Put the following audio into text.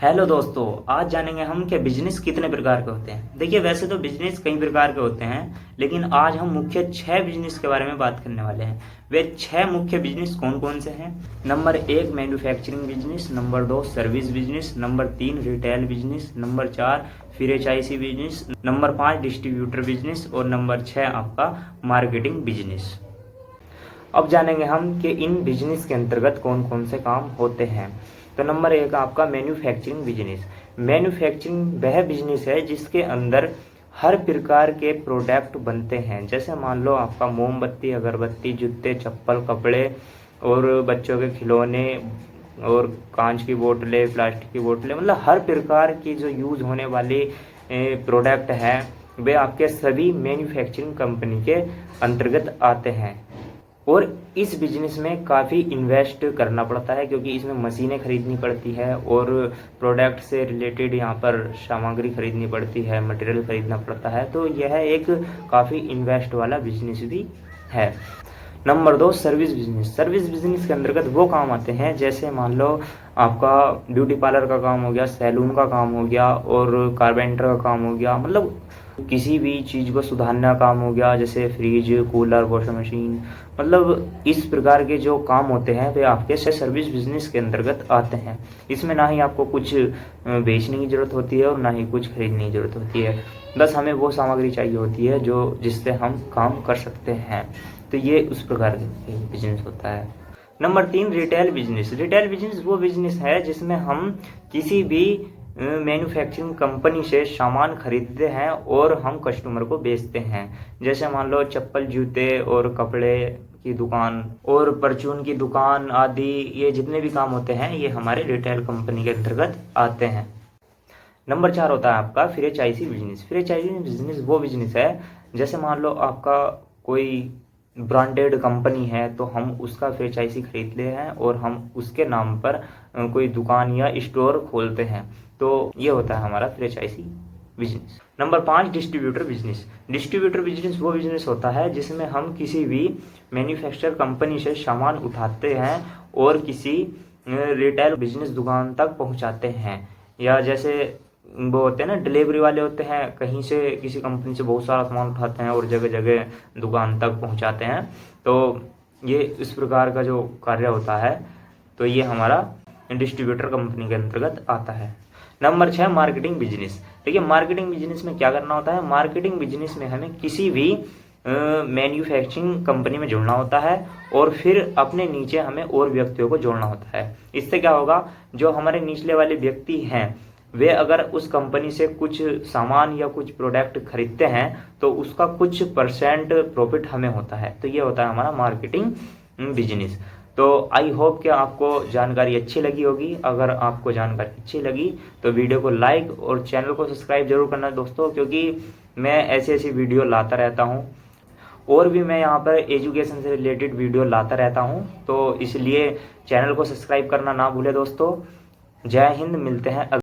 Hello दोस्तों, आज जानेंगे हम कि बिजनेस कितने प्रकार के होते हैं। देखिए, वैसे तो बिजनेस कई प्रकार के होते हैं, लेकिन आज हम मुख्य 6 बिजनेस के बारे में बात करने वाले हैं। वे 6 मुख्य बिजनेस कौन कौन से हैं? Number 1 manufacturing business, number 2 service business, number 3 retail business, number 4 franchisee business, number 5 distributor business और नंबर 6 आपका मार्केटिंग बिजनेस। अब जानेंगे हम कि इन बिजनेस के अंतर्गत कौन कौन से काम होते हैं। तो नंबर 1 आपका मैन्युफैक्चरिंग बिजनेस। मैन्युफैक्चरिंग वह बिजनेस है जिसके अंदर हर प्रकार के प्रोडक्ट बनते हैं। जैसे मान लो आपका मोमबत्ती, अगरबत्ती, जूते, चप्पल, कपड़े और बच्चों के खिलौने और कांच की बोतलें, प्लास्टिक की बोतलें, मतलब हर प्रकार की जो यूज़ होने वाली प्रोडक्ट हैं वे आपके सभी मैन्युफैक्चरिंग कंपनी के अंतर्गत आते हैं। और इस बिजनेस में काफ़ी इन्वेस्ट करना पड़ता है, क्योंकि इसमें मशीनें खरीदनी पड़ती है और प्रोडक्ट से रिलेटेड यहाँ पर सामग्री खरीदनी पड़ती है, मटेरियल खरीदना पड़ता है। तो यह एक काफ़ी इन्वेस्ट वाला बिजनेस भी है। Number 2 service business. Service business के अंतर्गत वो काम आते हैं, जैसे मान लो आपका ब्यूटी पार्लर का काम हो गया, सैलून का काम हो गया और कारपेंटर का काम हो गया, मतलब किसी भी चीज़ को सुधारना काम हो गया, जैसे फ्रिज, कूलर, वॉशिंग मशीन, मतलब इस प्रकार के जो काम होते हैं वे आपके सर्विस बिजनेस के अंतर्गत आते हैं। इसमें ना ही आपको कुछ बेचने की ज़रूरत होती है और ना ही कुछ खरीदने की ज़रूरत होती है, बस हमें वो सामग्री चाहिए होती है जो जिससे हम काम कर सकते हैं। तो ये उस प्रकार का बिजनेस होता है। Number 3 retail business. Retail business वो बिजनेस है जिसमें हम किसी भी मैन्युफैक्चरिंग कंपनी से सामान खरीदते हैं और हम कस्टमर को बेचते हैं। जैसे मान लो चप्पल, जूते और कपड़े की दुकान और परचून की दुकान आदि, ये जितने भी काम होते हैं ये हमारे रिटेल कंपनी के अंतर्गत आते हैं। नंबर 4 होता है आपका फ्रेंचाइजी बिजनेस। फ्रेंचाइजी बिजनेस वो बिजनेस है, जैसे मान लो आपका कोई ब्रांडेड कंपनी है तो हम उसका फ्रेंचाइजी खरीदते हैं और हम उसके नाम पर कोई दुकान या स्टोर खोलते हैं। तो ये होता है हमारा franchisee business. Number 5 distributor business. Distributor business वो बिजनेस होता है जिसमें हम किसी भी मैन्युफैक्चर कंपनी से सामान उठाते हैं और किसी रिटेल बिजनेस दुकान तक पहुंचाते हैं। या जैसे वो होते हैं ना, डिलीवरी वाले होते हैं, कहीं से किसी कंपनी से बहुत सारा सामान उठाते हैं और जगह जगह दुकान तक पहुंचाते हैं। तो ये इस प्रकार का जो कार्य होता है, तो ये हमारा डिस्ट्रीब्यूटर कंपनी के अंतर्गत आता है। Number 6 marketing business. देखिए, मार्केटिंग बिजनेस में क्या करना होता है? मार्केटिंग बिजनेस में हमें किसी भी मैन्युफैक्चरिंग कंपनी में जुड़ना होता है और फिर अपने नीचे हमें और व्यक्तियों को जोड़ना होता है। इससे क्या होगा, जो हमारे निचले वाले व्यक्ति हैं वे अगर उस कंपनी से कुछ सामान या कुछ प्रोडक्ट खरीदते हैं तो उसका कुछ परसेंट प्रॉफिट हमें होता है। तो ये होता है हमारा मार्केटिंग बिजनेस। तो आई होप कि आपको जानकारी अच्छी लगी होगी। अगर आपको जानकारी अच्छी लगी तो वीडियो को लाइक और चैनल को सब्सक्राइब जरूर करना दोस्तों, क्योंकि मैं ऐसी ऐसी वीडियो लाता रहता हूँ और भी मैं यहाँ पर एजुकेशन से रिलेटेड वीडियो लाता रहता हूँ। तो इसलिए चैनल को सब्सक्राइब करना ना भूले दोस्तों। जय हिंद, मिलते हैं।